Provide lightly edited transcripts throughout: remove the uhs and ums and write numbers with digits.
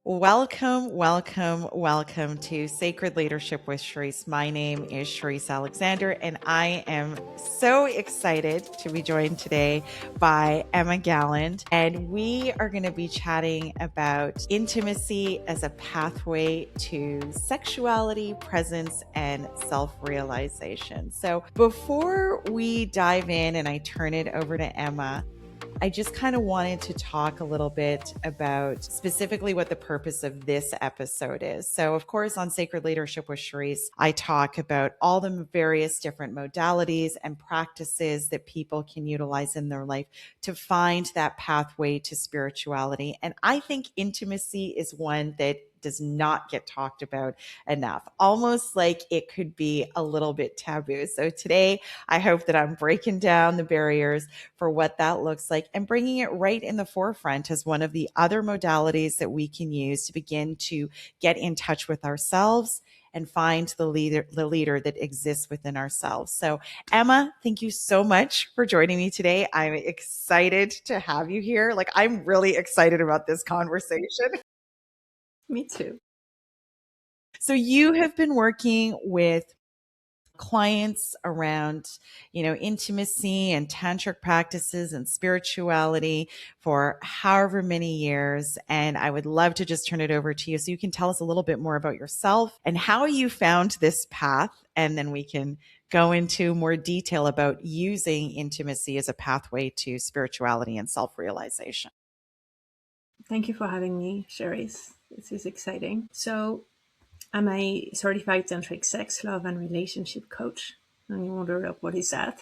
Welcome, welcome, welcome to Sacred Leadership with Sherisse. My name is Sherisse Alexander, and I am so excited to be joined today by Emma Galland. And we are going to be chatting about intimacy as a pathway to sexuality, presence, and self-realization. So before we dive in and I turn it over to Emma, I just kind of wanted to talk a little bit about specifically what the purpose of this episode is. So, of course, on Sacred Leadership with Sherisse, I talk about all the various different modalities and practices that people can utilize in their life to find that pathway to spirituality. And I think intimacy is one that does not get talked about enough, almost like it could be a little bit taboo. So today, I hope that I'm breaking down the barriers for what that looks like and bringing it right in the forefront as one of the other modalities that we can use to begin to get in touch with ourselves and find the leader that exists within ourselves. So, Emma, thank you so much for joining me today. I'm excited to have you here. I'm really excited about this conversation. Me too. So, you have been working with clients around, intimacy and tantric practices and spirituality for however many years. And I would love to just turn it over to you so you can tell us a little bit more about yourself and how you found this path. And then we can go into more detail about using intimacy as a pathway to spirituality and self-realization. Thank you for having me, Sherisse. This is exciting. So, I'm a certified tantric sex, love, and relationship coach. And you wonder, what is that?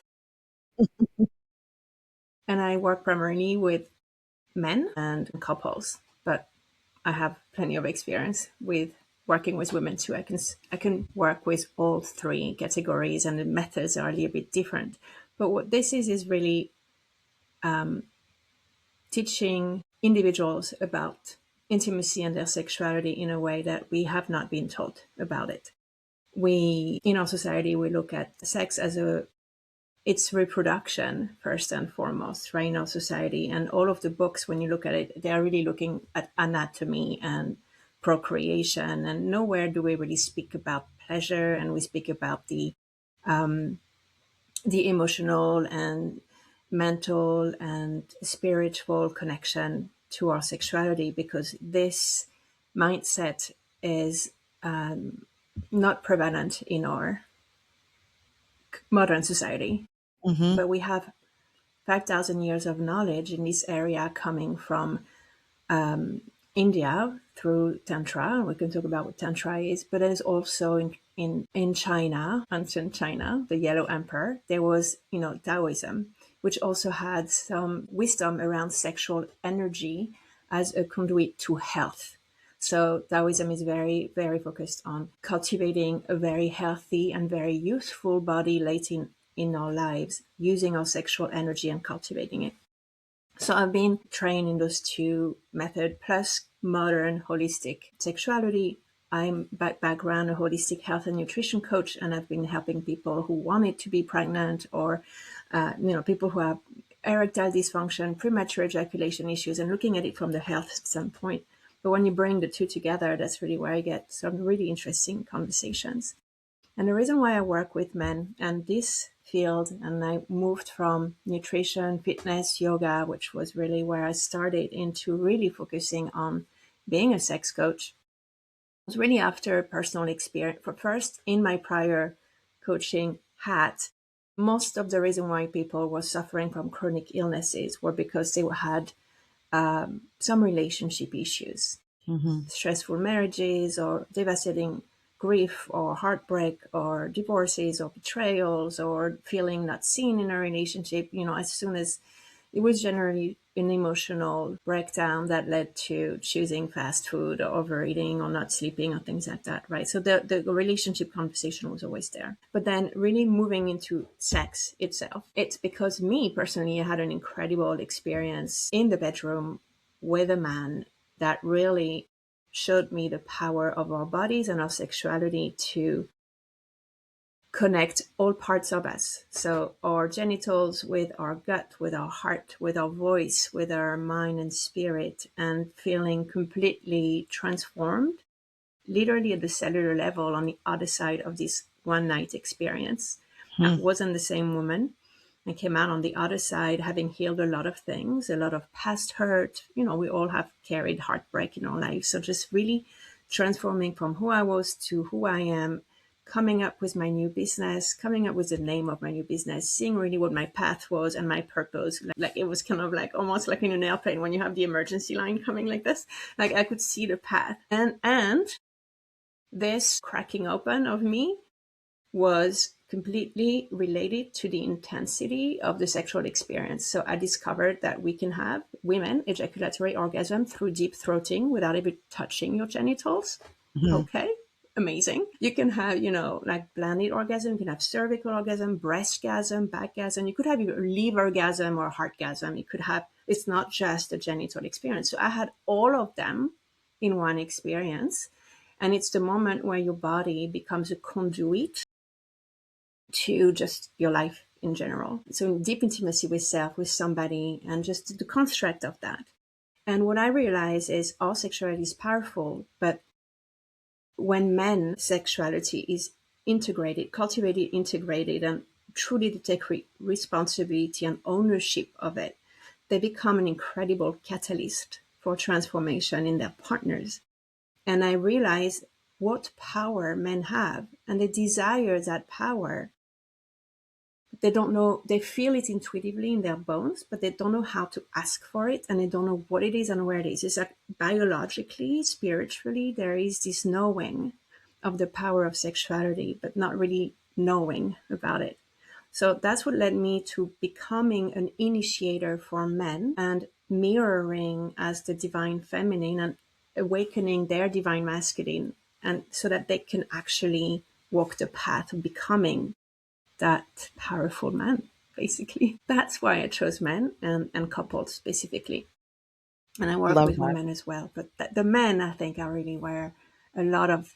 And I work primarily with men and couples, but I have plenty of experience with working with women too. I can work with all three categories, and the methods are a little bit different. But what this is really teaching individuals about intimacy and their sexuality in a way that we have not been taught about it. We, in our society, we look at sex as it's reproduction first and foremost, right, in our society. And all of the books, when you look at it, they are really looking at anatomy and procreation. And nowhere do we really speak about pleasure, and we speak about the emotional and mental and spiritual connection to our sexuality, because this mindset is not prevalent in our modern society. Mm-hmm. But we have 5,000 years of knowledge in this area coming from India through Tantra. We can talk about what Tantra is, but there's also in China, ancient China, the Yellow Emperor, there was, Taoism, which also had some wisdom around sexual energy as a conduit to health. So Taoism is very, very focused on cultivating a very healthy and very youthful body late in our lives, using our sexual energy and cultivating it. So I've been trained in those two methods, plus modern holistic sexuality. I'm by background a holistic health and nutrition coach, and I've been helping people who wanted to be pregnant, or people who have erectile dysfunction, premature ejaculation issues, and looking at it from the health standpoint. But when you bring the two together, that's really where I get some really interesting conversations. And the reason why I work with men and this field, and I moved from nutrition, fitness, yoga, which was really where I started, into really focusing on being a sex coach, was really after personal experience. For first, in my prior coaching hat, most of the reason why people were suffering from chronic illnesses were because they had some relationship issues, stressful marriages, or devastating grief, or heartbreak, or divorces, or betrayals, or feeling not seen in a relationship. As soon as it was generally an emotional breakdown that led to choosing fast food, or overeating, or not sleeping, or things like that, right? So the relationship conversation was always there. But then really moving into sex itself, it's because me personally, I had an incredible experience in the bedroom with a man that really showed me the power of our bodies and our sexuality to connect all parts of us. So our genitals with our gut, with our heart, with our voice, with our mind and spirit, and feeling completely transformed, literally at the cellular level on the other side of this one night experience. I Hmm. wasn't the same woman. I came out on the other side having healed a lot of things, a lot of past hurt. We all have carried heartbreak in our lives. So just really transforming from who I was to who I am, coming up with my new business, coming up with the name of my new business, seeing really what my path was and my purpose. Like it was kind of like almost like in an airplane when you have the emergency line coming like this. Like I could see the path. And this cracking open of me was completely related to the intensity of the sexual experience. So I discovered that we can have women ejaculatory orgasm through deep throating without even touching your genitals. Hmm. Okay, amazing. You can have, like blended orgasm, you can have cervical orgasm, breastgasm, backgasm. You could have a liver orgasm or heartgasm. You could have, it's not just a genital experience. So I had all of them in one experience. And it's the moment where your body becomes a conduit to just your life in general. So deep intimacy with self, with somebody, and just the construct of that. And what I realize is all sexuality is powerful, but when men's sexuality is integrated, cultivated, integrated, and truly to take responsibility and ownership of it, they become an incredible catalyst for transformation in their partners. And I realize what power men have, and they desire that power. They don't know, they feel it intuitively in their bones, but they don't know how to ask for it, and they don't know what it is and where it is. It's like biologically, spiritually, there is this knowing of the power of sexuality, but not really knowing about it. So that's what led me to becoming an initiator for men and mirroring as the divine feminine and awakening their divine masculine, and so that they can actually walk the path of becoming that powerful man, basically. That's why I chose men and couples specifically. And I work Love with that. women as well. But the men, I think, are really where a lot of,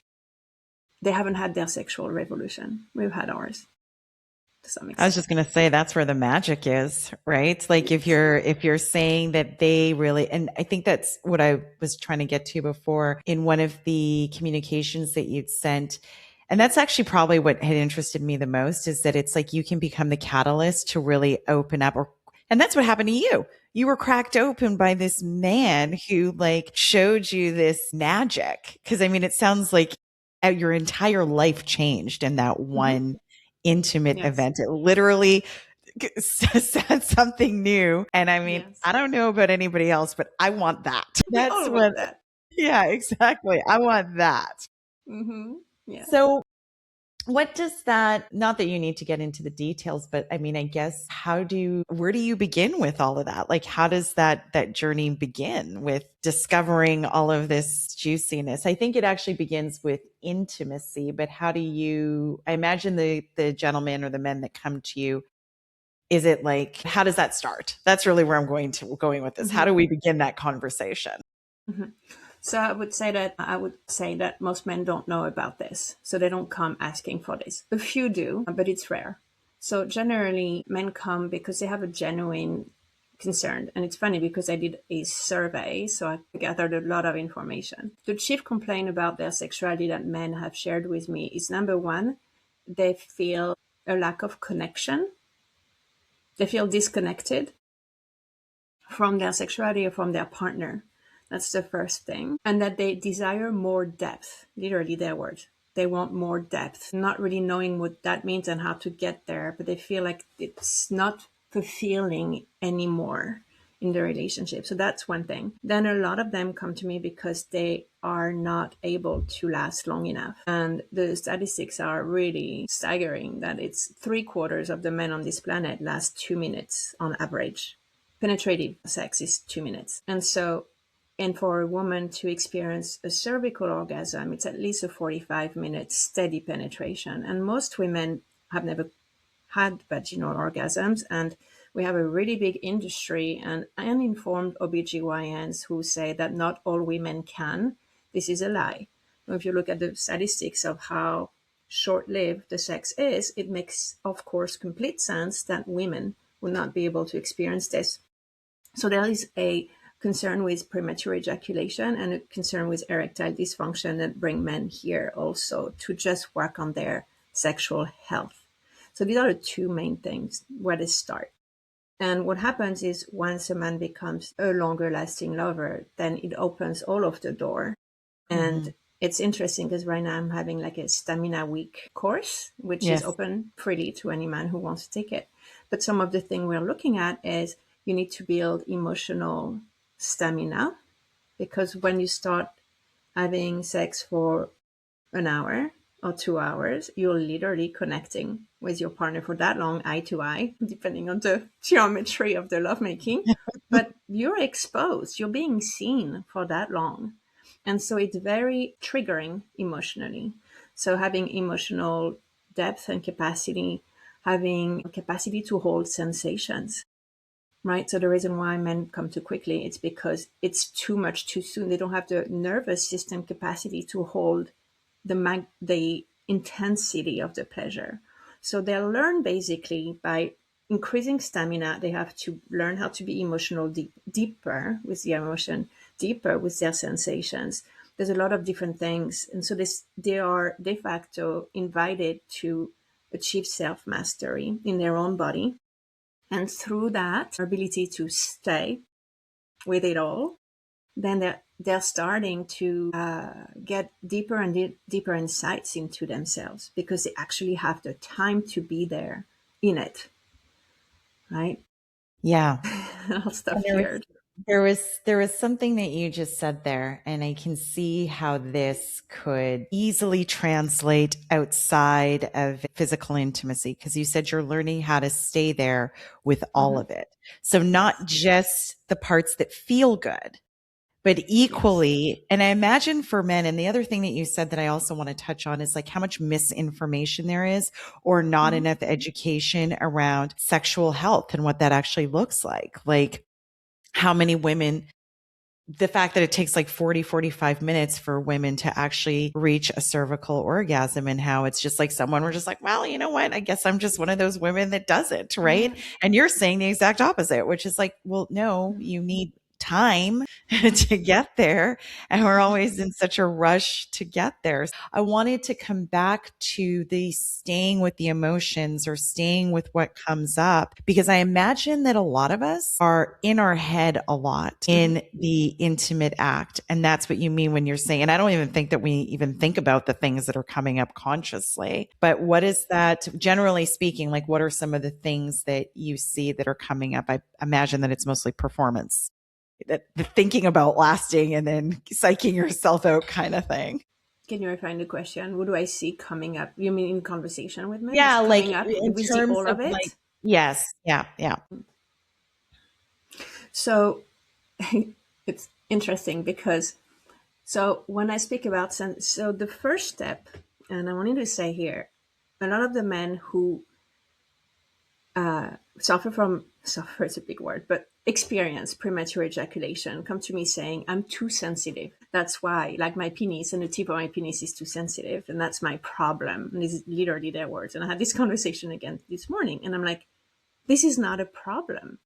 they haven't had their sexual revolution. We've had ours to some I was extent. just going to say that's where the magic is, right? Like Yes. if you're saying that they really, and I think that's what I was trying to get to before in one of the communications that you'd sent. And that's actually probably what had interested me the most, is that it's like you can become the catalyst to really open up, and that's what happened to you. You were cracked open by this man who like showed you this magic. Cause I mean, it sounds like your entire life changed in that Mm-hmm. one intimate Yes. event. It literally said something new. And I mean, Yes. I don't know about anybody else, but I want that. We That's all what, want that. yeah, exactly. I want that. Mm-hmm. Yeah. So, what does that, not that you need to get into the details, but I mean, I guess where do you begin with all of that? Like, how does that journey begin with discovering all of this juiciness? I think it actually begins with intimacy, but I imagine the gentlemen or the men that come to you, is it like, how does that start? That's really where I'm going with this. How Mm-hmm. do we begin that conversation? Mm-hmm. So I would say that most men don't know about this. So they don't come asking for this. A few do, but it's rare. So generally men come because they have a genuine concern. And it's funny because I did a survey, so I gathered a lot of information. The chief complaint about their sexuality that men have shared with me is number one, they feel a lack of connection. They feel disconnected from their sexuality or from their partner. That's the first thing. And that they desire more depth, literally their words. They want more depth, not really knowing what that means and how to get there, but they feel like it's not fulfilling anymore in the relationship. So that's one thing. Then a lot of them come to me because they are not able to last long enough. And the statistics are really staggering that it's 3/4 of the men on this planet last 2 minutes on average. Penetrative sex is 2 minutes. And for a woman to experience a cervical orgasm, it's at least a 45-minute steady penetration. And most women have never had vaginal orgasms. And we have a really big industry and uninformed OBGYNs who say that not all women can. This is a lie. If you look at the statistics of how short-lived the sex is, it makes, of course, complete sense that women will not be able to experience this. So there is a concern with premature ejaculation and a concern with erectile dysfunction that bring men here also to just work on their sexual health. So these are the two main things where they start. And what happens is once a man becomes a longer lasting lover, then it opens all of the door. And it's interesting because right now I'm having like a stamina week course, which is Yes. open freely to any man who wants to take it. But some of the thing we're looking at is you need to build emotional stamina, because when you start having sex for an hour or 2 hours, you're literally connecting with your partner for that long, eye to eye, depending on the geometry of the lovemaking. But you're exposed, you're being seen for that long. And so it's very triggering emotionally. So having emotional depth and capacity, having capacity to hold sensations, right? So the reason why men come too quickly, it's because it's too much too soon. They don't have the nervous system capacity to hold the intensity of the pleasure. So they'll learn basically by increasing stamina. They have to learn how to be emotional deeper with the emotion, deeper with their sensations. There's a lot of different things, and so they are de facto invited to achieve self mastery in their own body, and through that ability to stay with it all, then they're starting to get deeper and deeper insights into themselves, because they actually have the time to be there in it, right? Yeah. I'll stop And here. there was something that you just said there, and I can see how this could easily translate outside of physical intimacy, because you said you're learning how to stay there with all Mm-hmm. of it. So not Yes. just the parts that feel good, but Yes. equally, and I imagine for men, and the other thing that you said that I also want to touch on is like how much misinformation there is, or not Mm-hmm. enough education around sexual health and what that actually looks like. Like how many women, the fact that it takes like 40, 45 minutes for women to actually reach a cervical orgasm, and how it's just like someone, we're just like, well, you know what? I guess I'm just one of those women that doesn't, right? Yeah. And you're saying the exact opposite, which is like, well, no, you need time to get there. And we're always in such a rush to get there. I wanted to come back to the staying with the emotions or staying with what comes up, because I imagine that a lot of us are in our head a lot Mm-hmm. in the intimate act. And that's what you mean when you're saying, and I don't even think that we even think about the things that are coming up consciously, but what is that, generally speaking, like what are some of the things that you see that are coming up? I imagine that it's mostly performance, that the thinking about lasting and then psyching yourself out kind of thing. Can you refine the question? What do I see coming up? You mean in conversation with men? It's Yeah, like coming up. in We see terms all of of like, it. yes, yeah, yeah. So it's interesting because so when I speak about so the first step, and I wanted to say here, a lot of the men who suffer is a big word, but experience premature ejaculation come to me saying, I'm too sensitive. That's why, like my penis and the tip of my penis is too sensitive, and that's my problem. And this is literally their words. And I had this conversation again this morning, and I'm like, this is not a problem.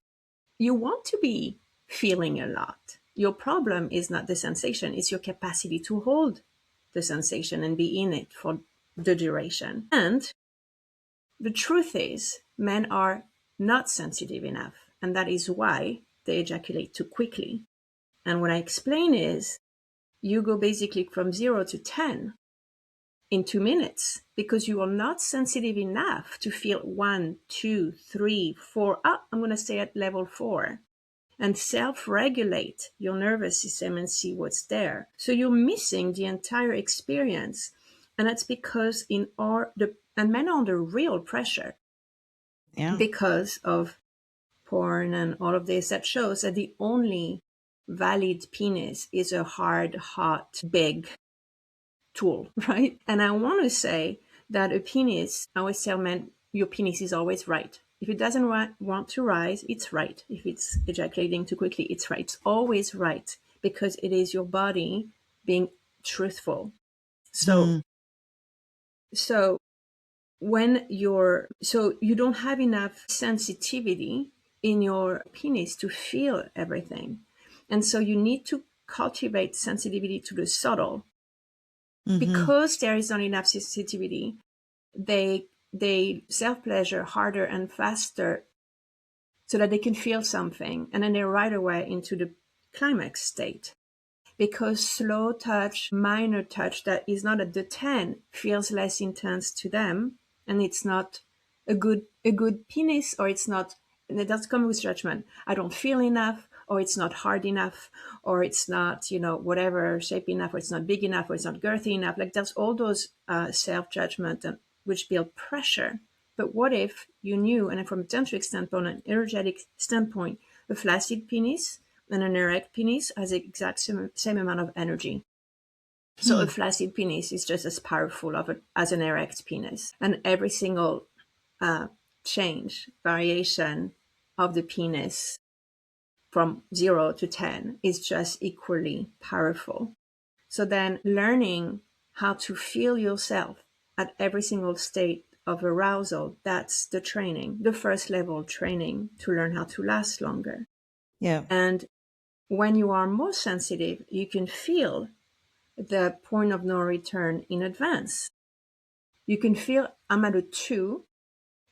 You want to be feeling a lot. Your problem is not the sensation, it's your capacity to hold the sensation and be in it for the duration. And the truth is, men are not sensitive enough, and that is why they ejaculate too quickly. And what I explain is, you go basically from 0 to 10 in 2 minutes because you are not sensitive enough to feel 1, 2, 3, 4. I'm going to stay at level 4 and self-regulate your nervous system and see what's there. So you're missing the entire experience. And that's because and men are under real pressure Yeah. because of porn and all of this that shows that the only valid penis is a hard, hot, big tool, right? And I want to say that a penis, I always tell men, your penis is always right. If it doesn't want to rise, it's right. If it's ejaculating too quickly, it's right. It's always right because it is your body being truthful. So Hmm. So so you don't have enough sensitivity in your penis to feel everything. And so you need to cultivate sensitivity to the subtle. Mm-hmm. Because there is not enough sensitivity, they self-pleasure harder and faster so that they can feel something, and then they're right away into the climax state. Because slow touch, minor touch that is not at the 10 feels less intense to them, and it's not a good penis, or it's not. And it does come with judgment. I don't feel enough, or it's not hard enough, or it's not, whatever shape enough, or it's not big enough, or it's not girthy enough. Like there's all those self judgment and which build pressure. But what if you knew, and from a tantric standpoint, an energetic standpoint, a flaccid penis and an erect penis has the exact same amount of energy. So Hmm. a flaccid penis is just as powerful as an erect penis. And every single variation of the penis from 0 to 10 is just equally powerful. So then learning how to feel yourself at every single state of arousal, that's the training, the first level training to learn how to last longer. Yeah. And when you are more sensitive, you can feel the point of no return in advance. You can feel I'm at a 2,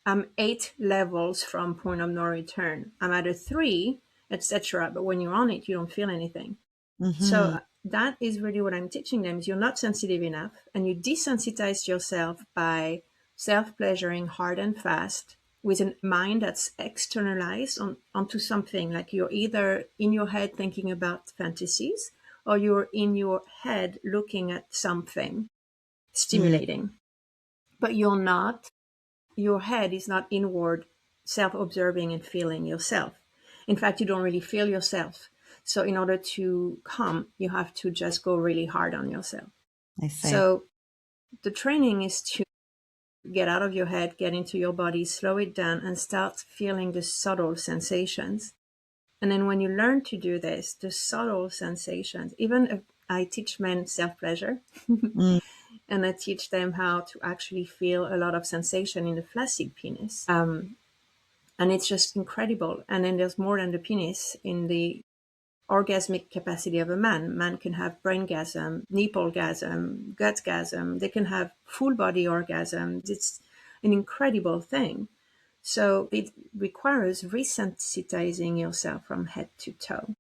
I'm 8 levels from point of no return. I'm at a 3, etc. But when you're on it, you don't feel anything. So Mm-hmm. that is really what I'm teaching them is you're not sensitive enough, and you desensitize yourself by self-pleasuring hard and fast with a mind that's externalized onto something. Like you're either in your head thinking about fantasies, or you're in your head looking at something Mm. stimulating. But your head is not inward, self-observing and feeling yourself. In fact, you don't really feel yourself. So in order to come, you have to just go really hard on yourself. I see. So the training is to get out of your head, get into your body, slow it down, and start feeling the subtle sensations. And then when you learn to do this, the subtle sensations, even if I teach men self-pleasure, Mm. and I teach them how to actually feel a lot of sensation in the flaccid penis. And it's just incredible. And then there's more than the penis in the orgasmic capacity of a man. Man can have braingasm, nipplegasm, gutgasm. They can have full body orgasm. It's an incredible thing. So it requires resensitizing yourself from head to toe.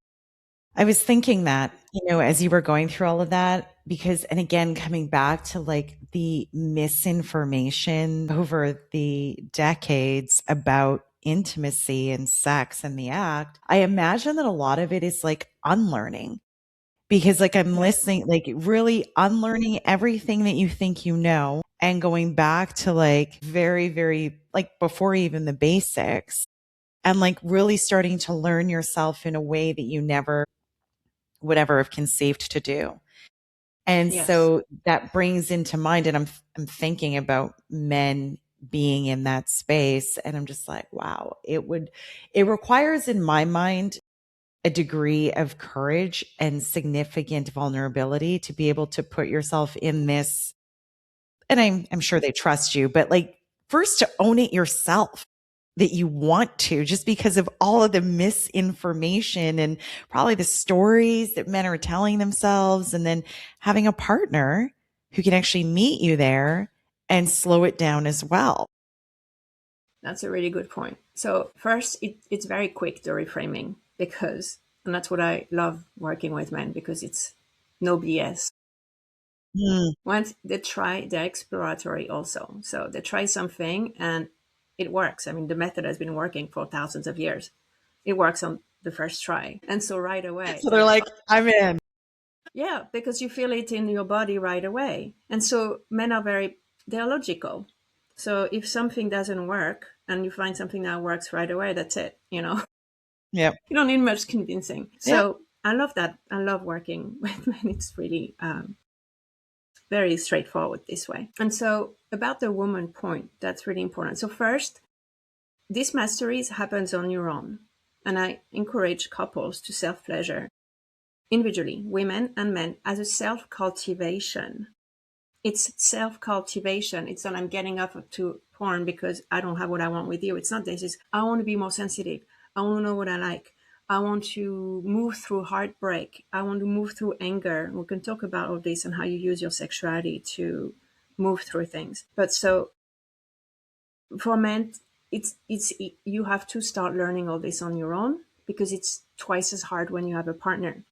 I was thinking that, as you were going through all of that, because, and again, coming back to like the misinformation over the decades about intimacy and sex and the act, I imagine that a lot of it is like unlearning because like I'm Yes. listening, like really unlearning everything that you think you know and going back to like very, very like before even the basics and like really starting to learn yourself in a way that you never would ever have conceived to do. And Yes. so that brings into mind, and I'm thinking about men being in that space, and I'm just like, wow, it requires in my mind a degree of courage and significant vulnerability to be able to put yourself in this. And I'm sure they trust you, but like first to own it yourself that you want to, just because of all of the misinformation and probably the stories that men are telling themselves, and then having a partner who can actually meet you there and slow it down as well. That's a really good point. So first, it's very quick, the reframing, and that's what I love working with men, because it's no BS. Mm, Once they try, they're exploratory also. So they try something and it works. I mean, the method has been working for thousands of years. It works on the first try. And so right away, so they're they're like, like, I'm in. yeah, because you feel it in your body right away. And so men are they're logical. So if something doesn't work and you find something that works right away, that's it, Yep. You don't need much convincing. Yep. So I love that. I love working with men. It's really very straightforward this way. And so about the woman point, that's really important. So first, this mastery happens on your own. And I encourage couples to self-pleasure individually, women and men, as a self-cultivation. It's self-cultivation. It's not I'm getting off to porn because I don't have what I want with you. It's not this. It's I want to be more sensitive. I want to know what I like. I want to move through heartbreak. I want to move through anger. We can talk about all this and how you use your sexuality to move through things. But so for men, it's you have to start learning all this on your own because it's twice as hard when you have a partner.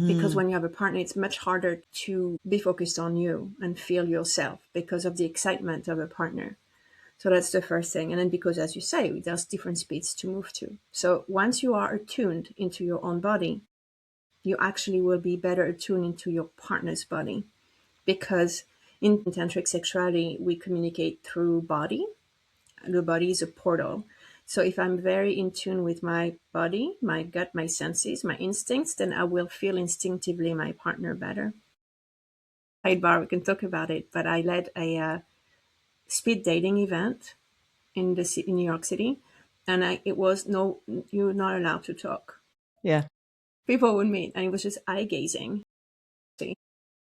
Because Hmm. when you have a partner, it's much harder to be focused on you and feel yourself because of the excitement of a partner. So that's the first thing. And then because, as you say, there's different speeds to move to. So once you are attuned into your own body, you actually will be better attuned into your partner's body. Because in tantric sexuality, we communicate through body. The body is a portal. So if I'm very in tune with my body, my gut, my senses, my instincts, then I will feel instinctively my partner better. Sidebar, we can talk about it, but I led a speed dating event in New York City, and it was no, you're not allowed to talk. Yeah. People would meet, and it was just eye gazing. See,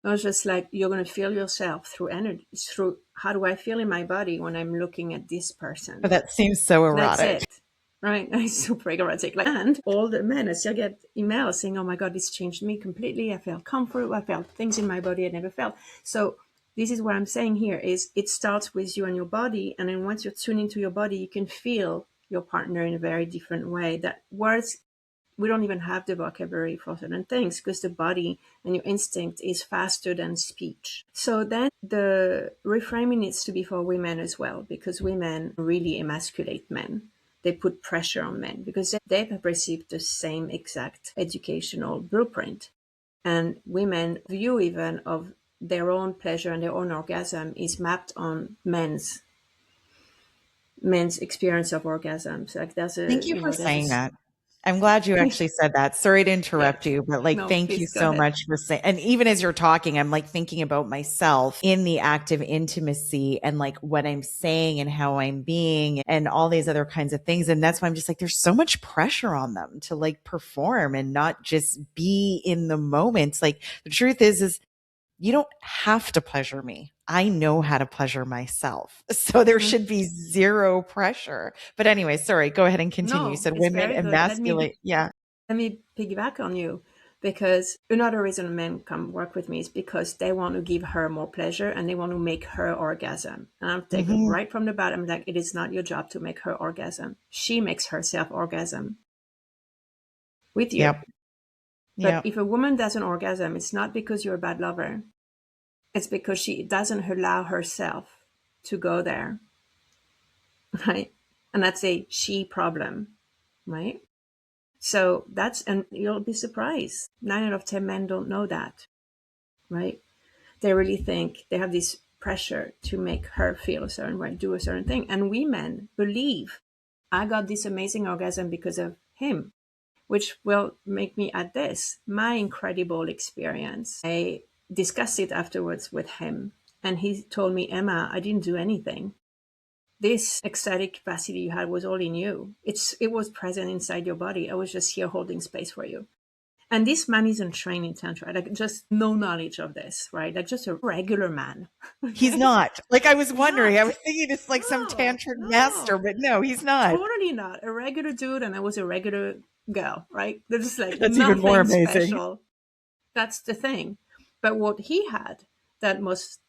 I was just like, you're going to feel yourself through energy, through how do I feel in my body when I'm looking at this But person. that seems so That's erotic. it. Right. It's super erotic. Like, and all the men, I still get emails saying, oh my God, this changed me completely. I felt comfort. I felt things in my body I never felt. So this is what I'm saying here is it starts with you and your body. And then once you're tuned into your body, you can feel your partner in a very different way. That words, we don't even have the vocabulary for certain things because the body and your instinct is faster than speech. So then the reframing needs to be for women as well, because women really emasculate men. They put pressure on men because they've received the same exact educational blueprint. And women view even of their own pleasure and their own orgasm is mapped on men's experience of orgasms. Like there's Thank a, you for saying there's that. I'm glad you actually said that. Sorry to good. interrupt you, but like, No, thank you please go so ahead. much for saying, and even as you're talking, I'm like thinking about myself in the act of intimacy and like what I'm saying and how I'm being and all these other kinds of things. And that's why I'm just like, there's so much pressure on them to like perform and not just be in the moment. Like the truth is you don't have to pleasure me. I know how to pleasure myself. So there Mhm. should be zero pressure. But anyway, sorry, go ahead and continue. You No, said it's women very good. emasculate. Yeah. Let me piggyback on you because another reason men come work with me is because they want to give her more pleasure and they want to make her orgasm. And I'll take it Hmm. right from the bottom, like it is not your job to make her orgasm. She makes herself orgasm with you. Yep. But Yep. if a woman does an orgasm, it's not because you're a bad lover. It's because she doesn't allow herself to go there, right? And that's a she problem, right? So that's, and you'll be surprised. 9 out of 10 men don't know that, right? They really think they have this pressure to make her feel a certain way, do a certain thing. And women believe I got this amazing orgasm because of him, which will make me add this my incredible experience. I discussed it afterwards with him, and he told me, Emma, I didn't do anything. This ecstatic capacity you had was all in you. It was present inside your body. I was just here holding space for you. And this man isn't trained in tantra, like just no knowledge of this, right? Like just a regular man. He's Okay, not. Like I was wondering. I not. was thinking it's like some No, tantric master, no, but no, he's not. totally not. A regular dude, and I was a regular girl, right? There's just like That's even more nothing amazing. special. That's the thing. But what he had that most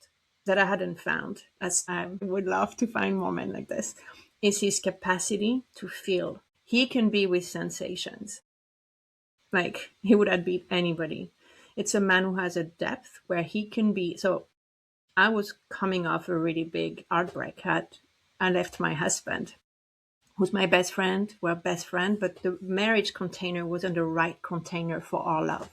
that I hadn't found, as I would love to find more men like this, is his capacity to feel. He can be with sensations. Like he would outbeat anybody. It's a man who has a depth where he can be. So I was coming off a really big heartbreak. I left my husband, who's my best friend. We're best friend, but the marriage container wasn't the right container for our love.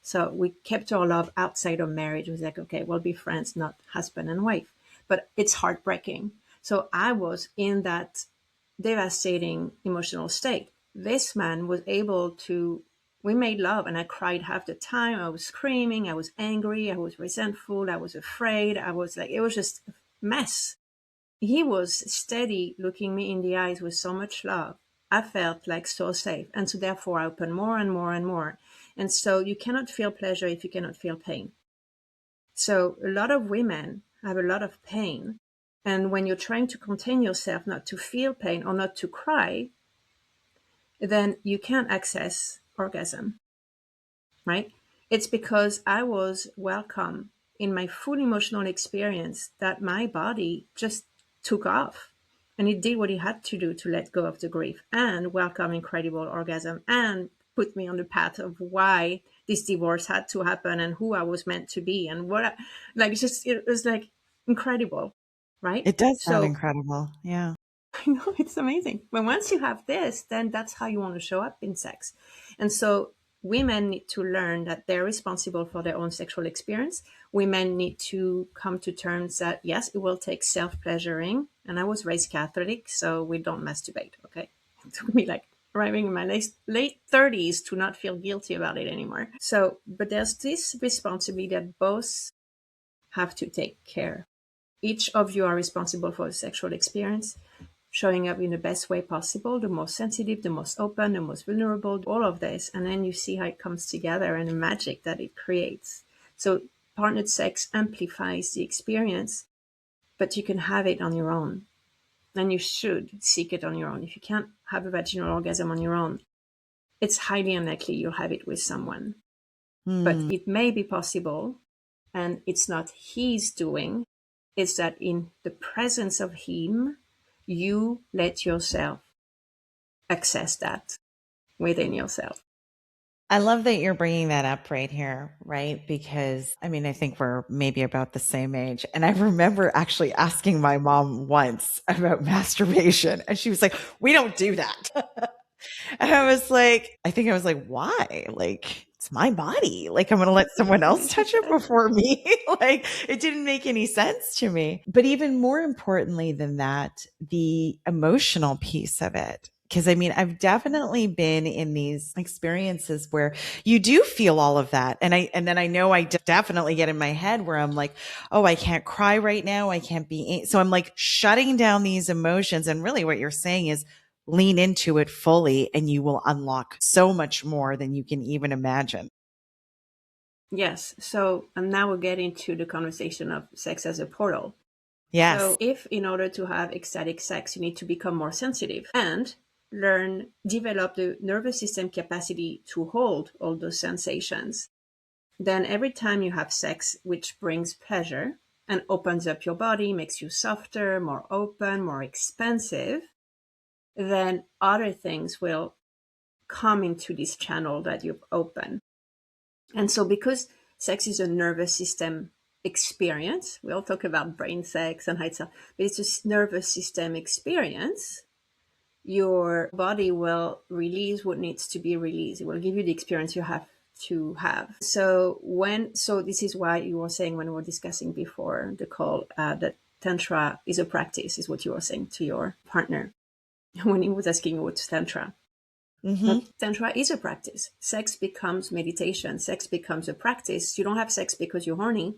So we kept our love outside of marriage. It was like, okay, we'll be friends, not husband and wife. But it's heartbreaking. So I was in that devastating emotional state. This man was able to, we made love and I cried half the time. I was screaming. I was angry. I was resentful. I was afraid. I was like, it was just a mess. He was steady looking me in the eyes with so much love. I felt like so safe. And so therefore I opened more and more and more. And so you cannot feel pleasure if you cannot feel pain. So a lot of women have a lot of pain. And when you're trying to contain yourself not to feel pain or not to cry, then you can't access orgasm, right? It's because I was welcome in my full emotional experience that my body just took off and it did what it had to do to let go of the grief and welcome incredible orgasm and put me on the path of why this divorce had to happen and who I was meant to be and like just it was like incredible, right? It does sound So incredible. Yeah. I know it's amazing. But once you have this, then that's how you want to show up in sex. And so women need to learn that they're responsible for their own sexual experience. Women need to come to terms that, yes, it will take self pleasuring. And I was raised Catholic, so we don't masturbate. Okay. It took me like arriving in my late 30s to not feel guilty about it anymore. So, but there's this responsibility that both have to take care. Each of you are responsible for the sexual experience, showing up in the best way possible, the most sensitive, the most open, the most vulnerable, all of this. And then you see how it comes together and the magic that it creates. So partnered sex amplifies the experience, but you can have it on your own. And you should seek it on your own. If you can't have a vaginal orgasm on your own, it's highly unlikely you'll have it with someone. But Hmm. it may be possible, and it's not his doing, it's that in the presence of him, you let yourself access that within yourself. I love that you're bringing that up right here, right? Because I mean, I think we're maybe about the same age. And I remember actually asking my mom once about masturbation, and she was like, "We don't do that." And I was like, I think I was like, why? Like, it's my body. Like, I'm going to let someone else touch it before me. Like, it didn't make any sense to me. But even more importantly than that, the emotional piece of it. Because I mean, I've definitely been in these experiences where you do feel all of that. And then I know I definitely get in my head where I'm like, oh, I can't cry right now. I can't be. So I'm like shutting down these emotions. And really what you're saying is, lean into it fully and you will unlock so much more than you can even imagine. Yes. So, and now we'll get into the conversation of sex as a portal. Yes. So, if in order to have ecstatic sex, you need to become more sensitive and develop the nervous system capacity to hold all those sensations, then every time you have sex, which brings pleasure and opens up your body, makes you softer, more open, more expansive, then other things will come into this channel that you've opened. And so, because sex is a nervous system experience, we all talk about brain sex and how it's but it's a nervous system experience. Your body will release what needs to be released. It will give you the experience you have to have. So this is why you were saying when we were discussing before the call that tantra is a practice, is what you were saying to your partner when he was asking you what's tantra. Mm-hmm. But tantra is a practice. Sex becomes meditation. Sex becomes a practice. You don't have sex because you're horny.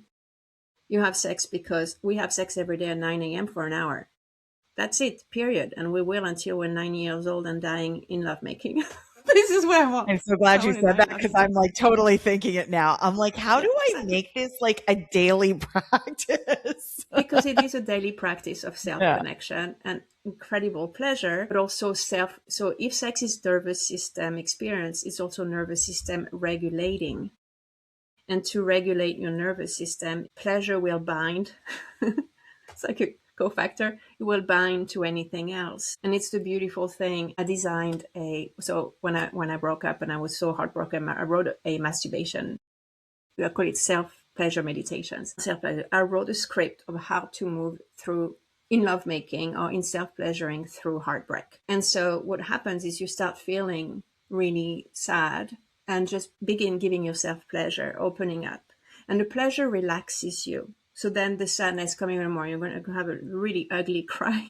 You have sex because we have sex every day at 9 a.m. for an hour. That's it, period. And we will until we're 90 years old and dying in lovemaking. This is what I want. I'm so glad I you want to said die in that because lovemaking. I'm like totally thinking it now. I'm like, how Yeah, do I exactly. make this like a daily practice? Because it is a daily practice of self Yeah. connection and incredible pleasure, but also self. So if sex is nervous system experience, it's also nervous system regulating. And to regulate your nervous system, pleasure will bind. It's like a cofactor. It will bind to anything else. And it's the beautiful thing. I designed so when I broke up and I was so heartbroken, I wrote a masturbation. I call it self-pleasure meditations. Self-pleasure. I wrote a script of how to move through in lovemaking or in self-pleasuring through heartbreak. And so what happens is you start feeling really sad and just begin giving yourself pleasure, opening up. And the pleasure relaxes you. So then the sadness coming even more, you're going to have a really ugly cry.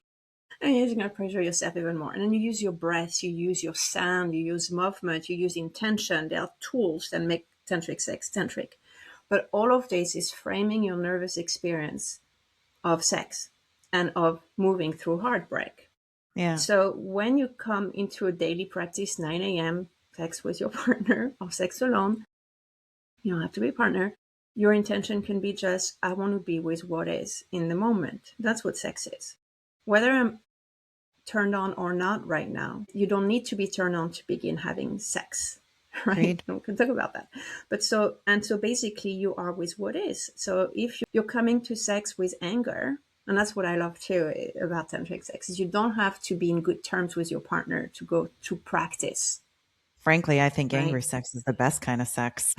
And you're going to pressure yourself even more. And then you use your breath, you use your sound, you use movement, you use intention. There are tools that make tantric sex tantric. But all of this is framing your nervous experience of sex and of moving through heartbreak. Yeah. So when you come into a daily practice, 9 a.m., sex with your partner or sex alone, you don't have to be a partner. Your intention can be just, I want to be with what is in the moment. That's what sex is. Whether I'm turned on or not right now, you don't need to be turned on to begin having sex, right? Agreed. And we can talk about that. But so basically you are with what is. So if you're coming to sex with anger, and that's what I love too about tantric sex, is you don't have to be in good terms with your partner to go to practice, Frankly, I think right? angry sex is the best kind of sex.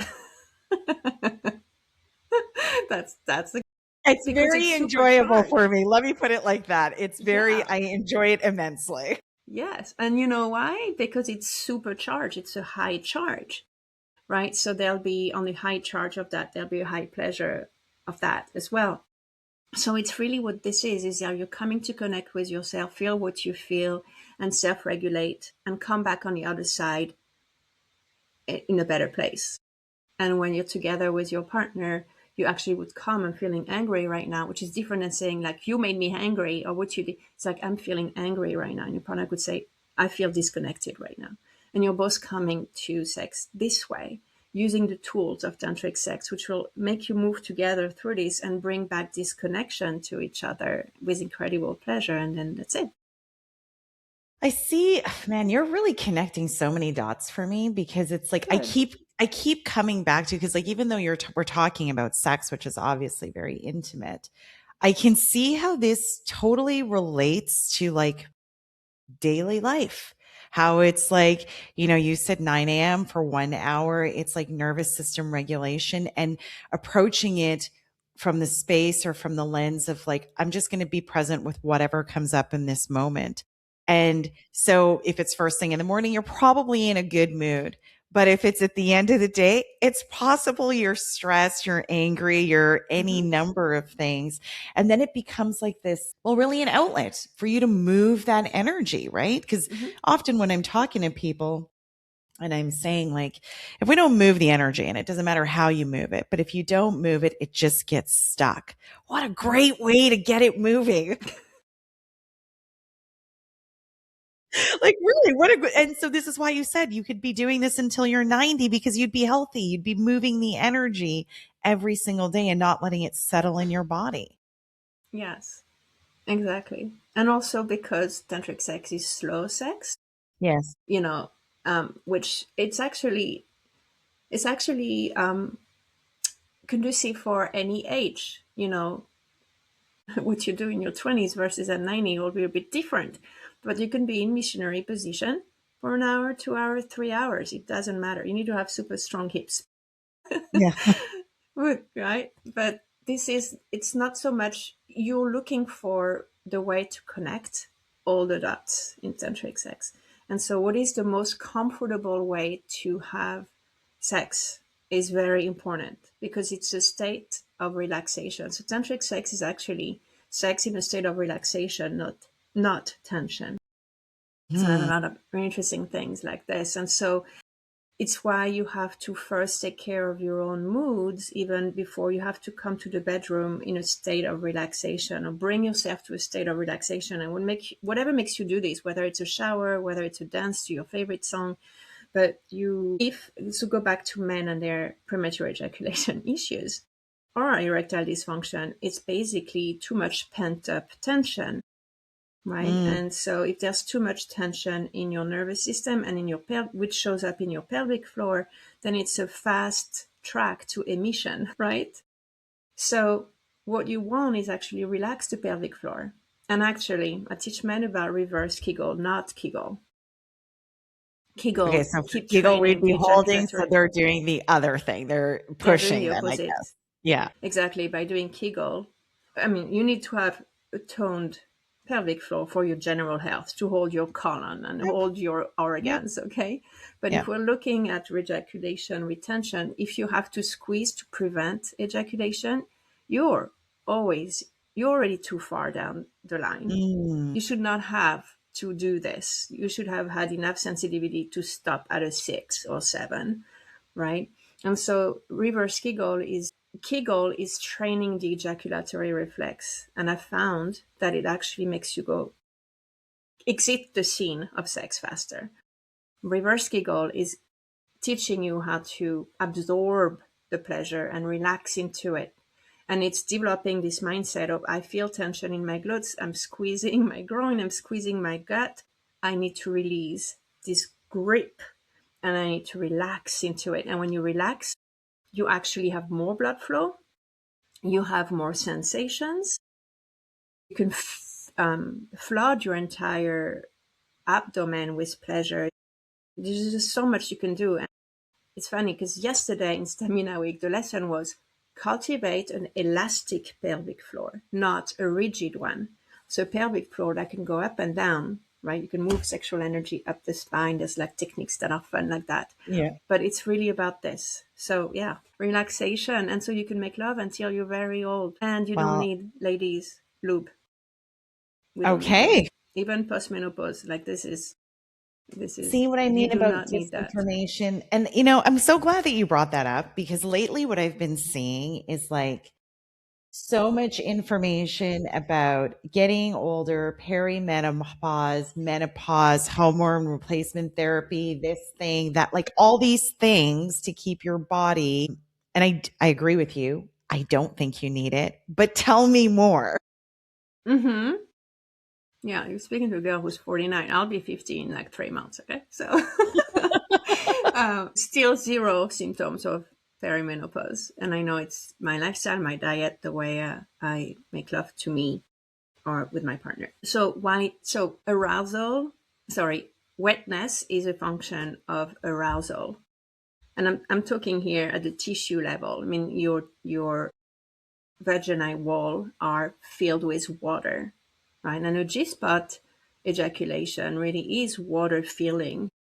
That's the It's because it's very enjoyable supercharged. for me. Let me put it like that. It's very, Yeah. I enjoy it immensely. Yes. And you know why? Because it's supercharged. It's a high charge, right? So there'll be on the high charge of that, there'll be a high pleasure of that as well. So it's really what this is that you're coming to connect with yourself, feel what you feel, and self-regulate, and come back on the other side in a better place. And when you're together with your partner, you actually would come and feeling angry right now, which is different than saying like, you made me angry, or what you did. It's like, I'm feeling angry right now. And your partner could say, I feel disconnected right now. And you're both coming to sex this way, using the tools of tantric sex, which will make you move together through this and bring back this connection to each other with incredible pleasure. And then that's it. I see, man, you're really connecting so many dots for me because it's like Good. I keep coming back to because like even though we're talking about sex, which is obviously very intimate, I can see how this totally relates to like daily life. How it's like, you said 9 a.m. for 1 hour. It's like nervous system regulation and approaching it from the space or from the lens of like, I'm just going to be present with whatever comes up in this moment. And so if it's first thing in the morning, you're probably in a good mood. But if it's at the end of the day, it's possible you're stressed, you're angry, you're any Mm-hmm. number of things. And then it becomes like this, well, really an outlet for you to move that energy, right? Because Mm-hmm. often when I'm talking to people, and I'm saying, like, if we don't move the energy, and it doesn't matter how you move it, but if you don't move it, it just gets stuck. What a Mm-hmm. great way to get it moving. Like, really, what a good. And so, this is why you said you could be doing this until you're 90 because you'd be healthy. You'd be moving the energy every single day and not letting it settle in your body. Yes, exactly. And also because tantric sex is slow sex, Yes. you know, which it's actually conducive for any age. What you do in your 20s versus at 90 will be a bit different, but you can be in missionary position for an hour, 2 hours, 3 hours. It doesn't matter. You need to have super strong hips. Yeah. Right? But it's not so much you're looking for the way to connect all the dots in tantric sex. And so, what is the most comfortable way to have sex is very important because it's a state of relaxation. So, tantric sex is actually sex in a state of relaxation, not tension. So, I have a Hmm. lot of very interesting things like this. And so, it's why you have to first take care of your own moods even before you have to come to the bedroom in a state of relaxation, or bring yourself to a state of relaxation. And whatever makes you do this, whether it's a shower, whether it's a dance to your favorite song, but if to go back to men and their premature ejaculation issues or erectile dysfunction, it's basically too much pent up tension, right? Mm. And so if there's too much tension in your nervous system and in your which shows up in your pelvic floor, then it's a fast track to emission, right? So what you want is actually relax the pelvic floor. And actually, I teach men about reverse Kegel, not Kegel. Okay, Kegel, so for keep Kegel, we'd training be the holding, so ejaculatory. they're doing the other thing. They're They're doing the pushing then, I opposite. guess. Yeah. Exactly. By doing Kegel, I mean, you need to have a toned pelvic floor for your general health to hold your colon and Yep. hold your Yep. organs. Okay. But if Yep. we're looking at ejaculation retention, if you have to squeeze to prevent ejaculation, you're always, you're already too far down the line. Mm. You should not have to do this. You should have had enough sensitivity to stop at a 6 or 7, right? And so reverse Kegel is training the ejaculatory reflex, and I found that it actually makes you go exit the scene of sex faster. Reverse Kegel is teaching you how to absorb the pleasure and relax into it. And it's developing this mindset of, I feel tension in my glutes, I'm squeezing my groin, I'm squeezing my gut. I need to release this grip and I need to relax into it. And when you relax, you actually have more blood flow, you have more sensations, you can flood your entire abdomen with pleasure. There's just so much you can do. And it's funny because yesterday in Stamina Week, the lesson was cultivate an elastic pelvic floor, not a rigid one. So a pelvic floor that can go up and down, right? You can move sexual energy up the spine. There's like techniques that are fun like that. Yeah. But it's really about this. So yeah, relaxation. And so you can make love until you're very old. And you don't Well, need, ladies, lube. We don't need lube. okay. Even postmenopause, like this is, See what I you mean do about not need that. disinformation? And, I'm so glad that you brought that up because lately what I've been seeing is like so much information about getting older, perimenopause, menopause, hormone replacement therapy, this thing, that, like all these things to keep your body. And I agree with you. I don't think you need it, but tell me more. Mm-hmm. Yeah, you're speaking to a girl who's 49. I'll be 50 in like 3 months, okay? So still zero symptoms of perimenopause. And I know it's my lifestyle, my diet, the way I make love to me or with my partner. So wetness is a function of arousal. And I'm talking here at the tissue level. I mean, your vagina wall are filled with water, right? And a G-spot ejaculation really is water filling.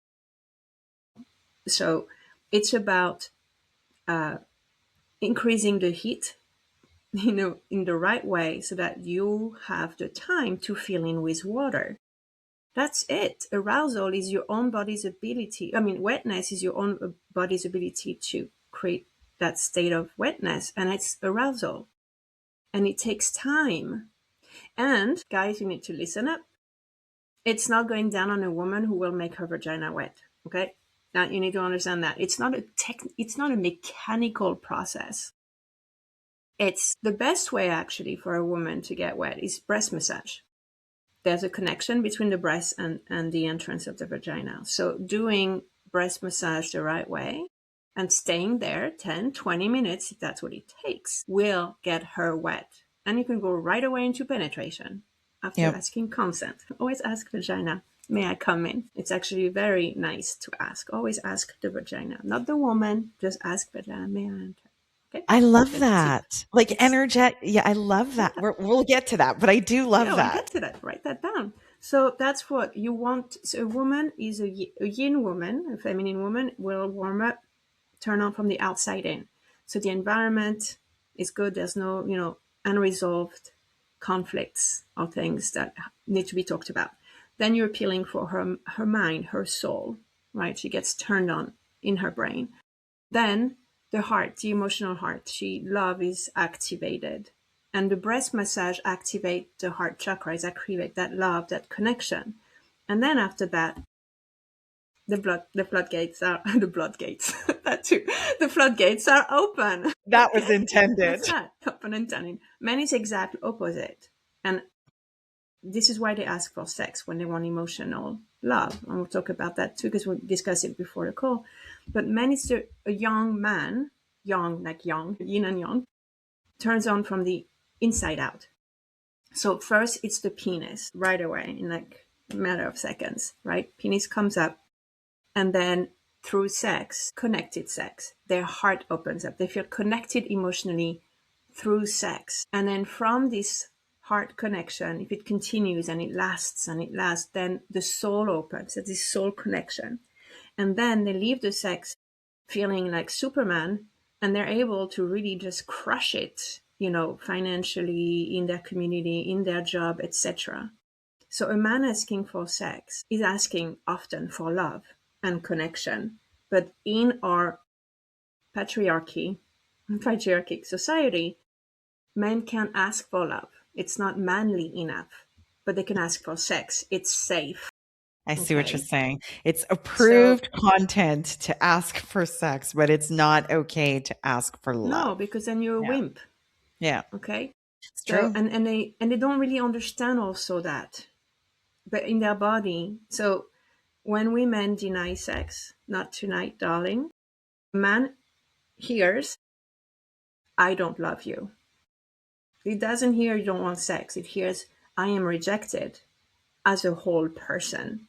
So it's about increasing the heat, in the right way so that you have the time to fill in with water. That's it. Arousal is your own body's ability. I mean, wetness is your own body's ability to create that state of wetness, and it's arousal. And it takes time. And guys, you need to listen up. It's not going down on a woman who will make her vagina wet. Okay? Now you need to understand that. It's not a mechanical process. It's the best way actually for a woman to get wet is breast massage. There's a connection between the breast and the entrance of the vagina. So doing breast massage the right way and staying there 10, 20 minutes, if that's what it takes, will get her wet. And you can go right away into penetration after Yep. asking consent. Always ask vagina, may I come in? It's actually very nice to ask. Always ask the vagina, not the woman, just ask vagina, may I enter? Okay? I love That's a tip. that. Like energetic. Yeah, I love that. Yeah. We'll get to that, but I do love Yeah, we'll that. get to that. Write that down. So that's what you want. So a woman is a yin woman, a feminine woman will warm up, turn on from the outside in. So the environment is good. There's no, unresolved conflicts or things that need to be talked about. Then you're appealing for her mind, her soul, right? She gets turned on in her brain. Then the heart, the emotional heart, love is activated. And the breast massage activate the heart chakras, activate that love, that connection. And then after that, the floodgates are the floodgates. That too. The floodgates are open. That was Okay? intended. What's that? Open and turning. Men is exact opposite. And this is why they ask for sex when they want emotional love. And we'll talk about that too, because we discussed it before the call. But men is a young man, young, like young, yin and yang, turns on from the inside out. So first it's the penis right away in like a matter of seconds, right? Penis comes up, and then through sex, connected sex, their heart opens up. They feel connected emotionally through sex. And then from this heart connection, if it continues and it lasts, then the soul opens. It's this soul connection. And then they leave the sex feeling like Superman, and they're able to really just crush it, financially, in their community, in their job, etc. So a man asking for sex is asking often for love and connection. But in our patriarchic society, men can ask for love. It's not manly enough, but they can ask for sex. It's safe. I see what you're Okay. saying. It's So, approved content to ask for sex, but it's not okay to ask for no, love. because then you're a Yeah. wimp. Yeah. Okay. It's So, true. and they don't really understand also that, but in their body. So when women deny sex, not tonight, darling, a man hears, I don't love you. It doesn't hear you don't want sex. It hears, I am rejected as a whole person.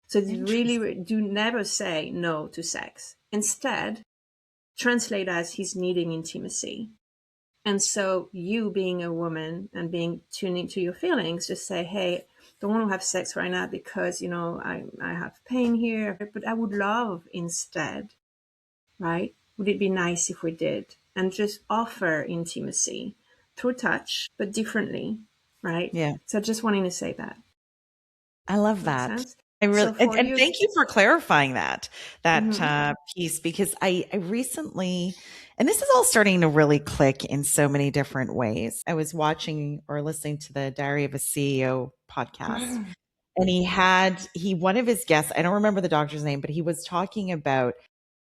So they really Interesting. do never say no to sex. Instead, translate as he's needing intimacy. And so you being a woman and being tuned into your feelings, just say, hey, don't want to have sex right now because, I have pain here, but I would love instead, right? Would it be nice if we did? And just offer intimacy through touch, but differently, right? Yeah. So just wanting to say that. I love Makes that. sense? I really So for and you, thank you for clarifying that mhm. piece because I recently, and this is all starting to really click in so many different ways. I was watching or listening to the Diary of a CEO podcast, and he one of his guests, I don't remember the doctor's name, but he was talking about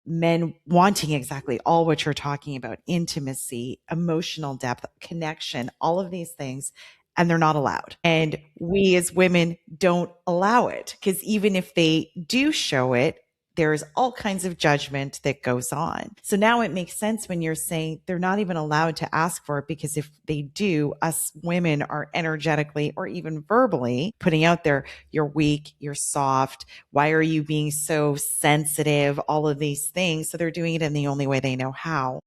men wanting exactly all what you're talking about: intimacy, emotional depth, connection, all of these things, and they're not allowed. And we as women don't allow it because even if they do show it, there's all kinds of judgment that goes on. So now it makes sense when you're saying they're not even allowed to ask for it, because if they do, us women are energetically or even verbally putting out there, you're weak, you're soft, why are you being so sensitive, all of these things. So they're doing it in the only way they know how,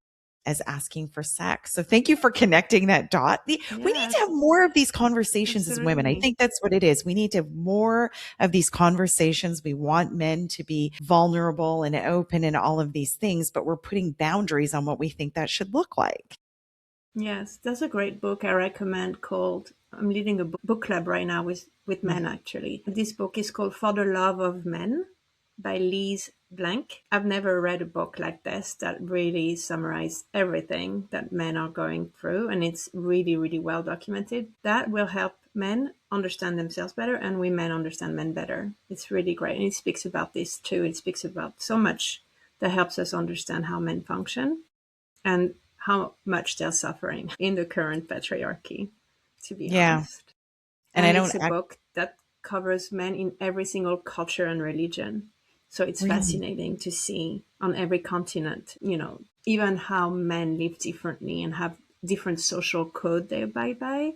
as asking for sex. So thank you for connecting that dot. We need to have Yes, more of these conversations as women. I absolutely. think that's what it is. We need to have more of these conversations. We want men to be vulnerable and open and all of these things, but we're putting boundaries on what we think that should look like. Yes, there's a great book I recommend called, I'm leading a book club right now with men actually. This book is called For the Love of Men by Lise Blank. I've never read a book like this that really summarized everything that men are going through, and it's really, really well documented. That will help men understand themselves better and women understand men better. It's really great. And it speaks about this too. It speaks about so much that helps us understand how men function and how much they're suffering in the current patriarchy, to be Yeah. honest. And I And don't it's a act book that covers men in every single culture and religion. So it's really. fascinating to see on every continent, even how men live differently and have different social code they abide by.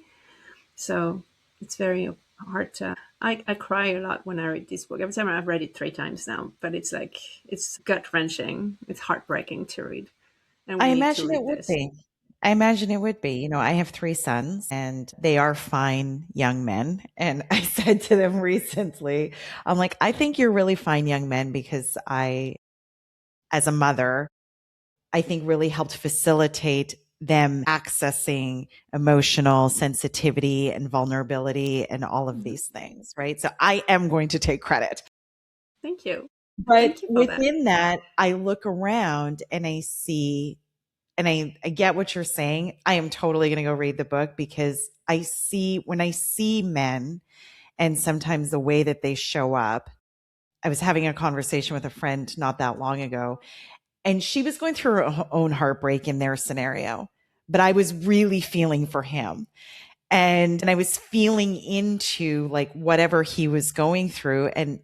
So it's very hard to. I cry a lot when I read this book. Every time I've read it 3 times now, but it's like, it's gut wrenching. It's heartbreaking to read. And I we need to imagine it read would this. be. I imagine it would be. I have three sons and they are fine young men. And I said to them recently, I'm like, I think you're really fine young men because as a mother, I think really helped facilitate them accessing emotional sensitivity and vulnerability and all of Mhm. these things. Right. So I am going to take credit. Thank you. But Thank you for that. within that, I look around and I see, and I get what you're saying. I am totally going to go read the book because when I see men and sometimes the way that they show up. I was having a conversation with a friend not that long ago, and she was going through her own heartbreak in their scenario, but I was really feeling for him. And I was feeling into like whatever he was going through. And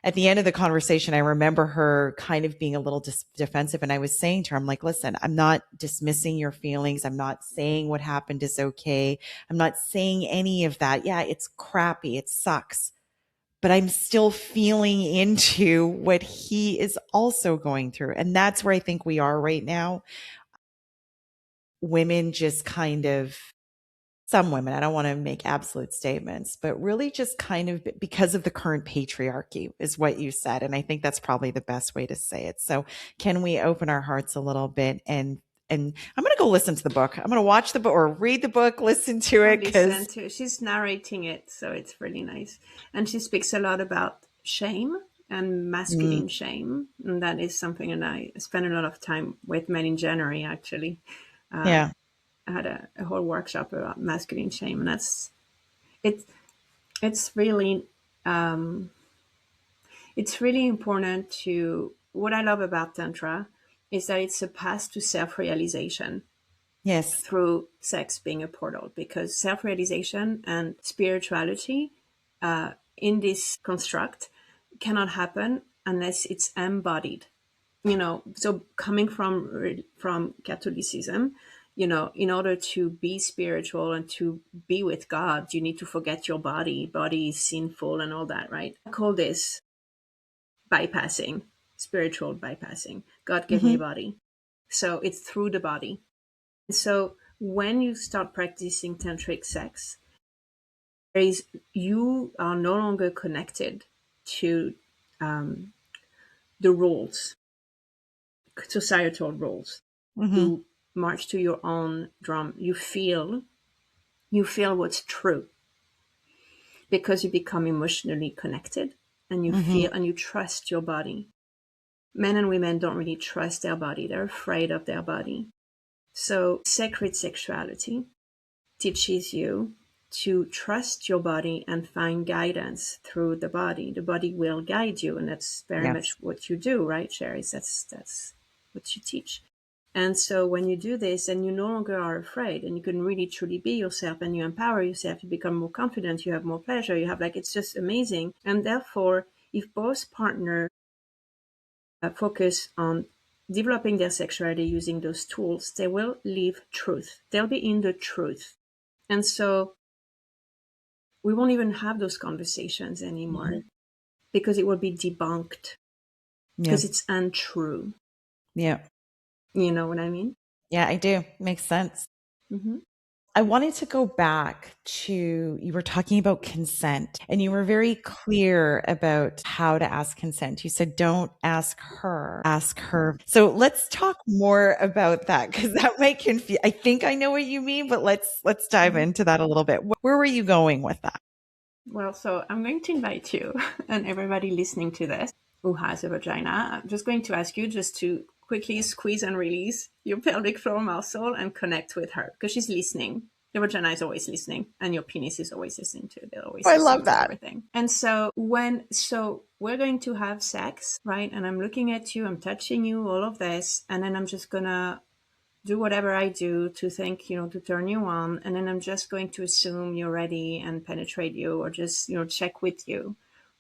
at the end of the conversation, I remember her kind of being a little defensive. And I was saying to her, I'm like, listen, I'm not dismissing your feelings. I'm not saying what happened is okay. I'm not saying any of that. Yeah, it's crappy. It sucks. But I'm still feeling into what he is also going through. And that's where I think we are right now. Women just kind of, some women, I don't want to make absolute statements, but really just kind of because of the current patriarchy is what you said. And I think that's probably the best way to say it. So can we open our hearts a little bit and I'm going to go listen to the book. I'm going to watch the book or read the book, listen to Or it listen because, to, she's narrating it, so it's really nice. And she speaks a lot about shame and mm, masculine shame. And that is something, and I spent a lot of time with men in January, actually. Uh, yeah, I had a whole workshop about masculine shame, and it. It's really. It's really important to, what I love about Tantra is that it's a path to self realization Yes. through sex being a portal, because self realization and spirituality in this construct cannot happen unless it's embodied. So coming from Catholicism, in order to be spiritual and to be with God, you need to forget your body. Body is sinful and all that, right? I call this bypassing, spiritual bypassing. God gave me a Hmm. body. So it's through the body. So when you start practicing tantric sex, there is, you are no longer connected to the rules, societal rules. Hmm. You march to your own drum. You feel what's true, because you become emotionally connected, and you Hmm. feel and you trust your body. Men and women don't really trust their body. They're afraid of their body. So sacred sexuality teaches you to trust your body and find guidance through the body. The body will guide you, and that's very much Yes. what you do, right, Sherisse? That's what you teach. And so when you do this, and you no longer are afraid, and you can really truly be yourself, and you empower yourself, you become more confident, you have more pleasure, you have, like, it's just amazing. And therefore, if both partners focus on developing their sexuality using those tools, they will live truth. They'll be in the truth. And so we won't even have those conversations anymore, Hmm. because it will be debunked, Yeah. because it's untrue. Yeah. You know what I mean? Yeah, I do. Makes sense. Mm-hmm. I wanted to go back to, you were talking about consent and you were very clear about how to ask consent. You said, don't ask her, ask her. So let's talk more about that, because that might confuse. I think I know what you mean, but let's dive Mm-hmm. into that a little bit. Where were you going with that? Well, so I'm going to invite you and everybody listening to this who has a vagina. I'm just going to ask you just to quickly squeeze and release your pelvic floor muscle and connect with her, because she's listening. Your vagina is always listening, and your penis is always listening to. They're always I listening love to that. everything. And so we're going to have sex, right? And I'm looking at you, I'm touching you, all of this, and then I'm just gonna do whatever I do to think, to turn you on. And then I'm just going to assume you're ready and penetrate you, or just, check with you.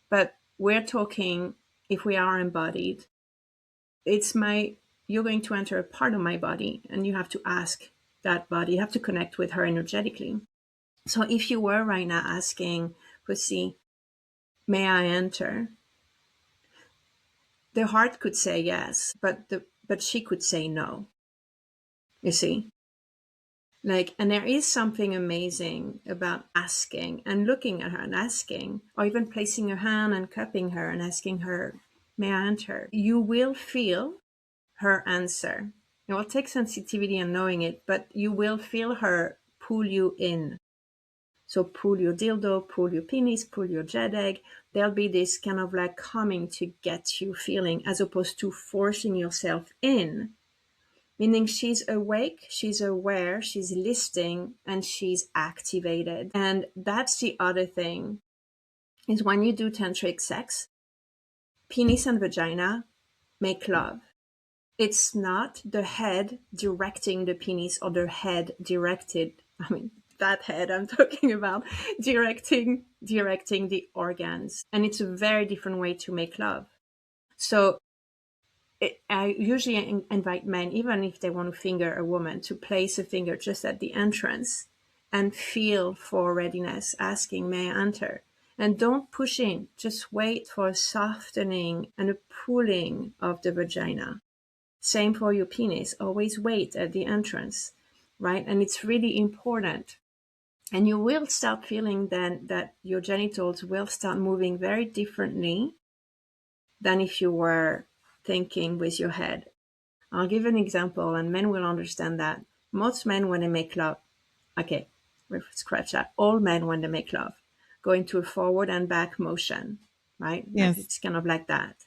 But we're talking, if we are embodied, you're going to enter a part of my body, and you have to ask that body, you have to connect with her energetically. So if you were right now asking Pussy, may I enter? The heart could say yes, but she could say no. You see? Like, and there is something amazing about asking and looking at her and asking, or even placing your hand and cupping her and asking her, may I enter? You will feel her answer. It will take sensitivity and knowing it, but you will feel her pull you in. So pull your dildo, pull your penis, pull your jet egg. There'll be this kind of like coming to get you feeling, as opposed to forcing yourself in. Meaning she's awake, she's aware, she's listening, and she's activated. And that's the other thing, is when you do tantric sex, penis and vagina make love. It's not the head directing the penis, or the head directed, I mean, that head I'm talking about, directing the organs. And it's a very different way to make love. So I usually invite men, even if they want to finger a woman, to place a finger just at the entrance and feel for readiness, asking, may I enter? And don't push in, just wait for a softening and a pulling of the vagina. Same for your penis, always wait at the entrance, right? And it's really important. And you will start feeling then that your genitals will start moving very differently than if you were thinking with your head. I'll give an example, and men will understand that. Most men, when they make love, okay, scratch that. All men, when they make love, go into a forward and back motion, right? Like, Yes. it's kind of like that.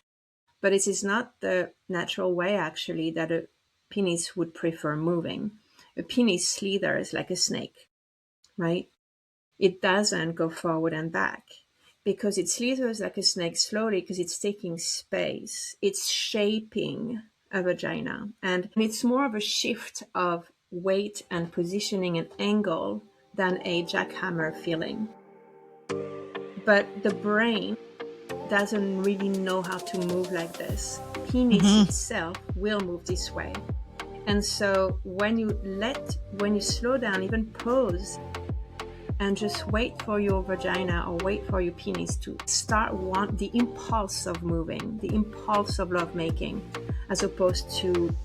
But it is not the natural way, actually, that a penis would prefer moving. A penis slithers like a snake, right? It doesn't go forward and back. because it slithers like a snake slowly because it's taking space. It's shaping a vagina. And it's more of a shift of weight and positioning and angle than a jackhammer feeling. But the brain doesn't really know how to move like this. Penis itself will move this way. And so when you slow down, even pause, and just wait for your vagina or wait for your penis to start the impulse of moving, the impulse of lovemaking, as opposed to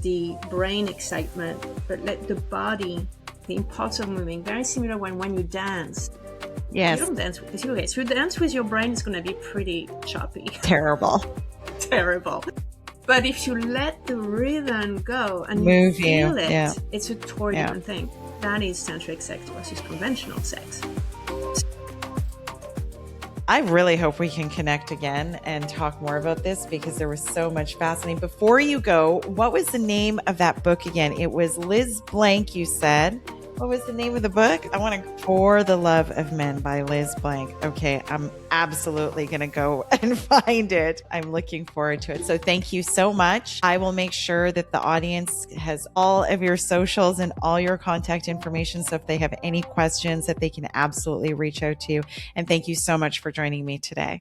the brain excitement, but let the body, the impulse of moving, very similar when you dance. Yes. You don't dance with, okay, so you dance with your brain, it's going to be pretty choppy. Terrible. Terrible. But if you let the rhythm go and you feel it, it's a totally different thing. That is tantric sex versus conventional sex. I really hope we can connect again and talk more about this, because there was so much fascinating. Before you go, what was the name of that book again? It was Liz Blank, you said. What was the name of the book? I want to For the Love of Men by Liz Blank. Okay, I'm absolutely going to go and find it. I'm looking forward to it. So thank you so much. I will make sure that the audience has all of your socials and all your contact information. So if they have any questions, that they can absolutely reach out to you. And thank you so much for joining me today.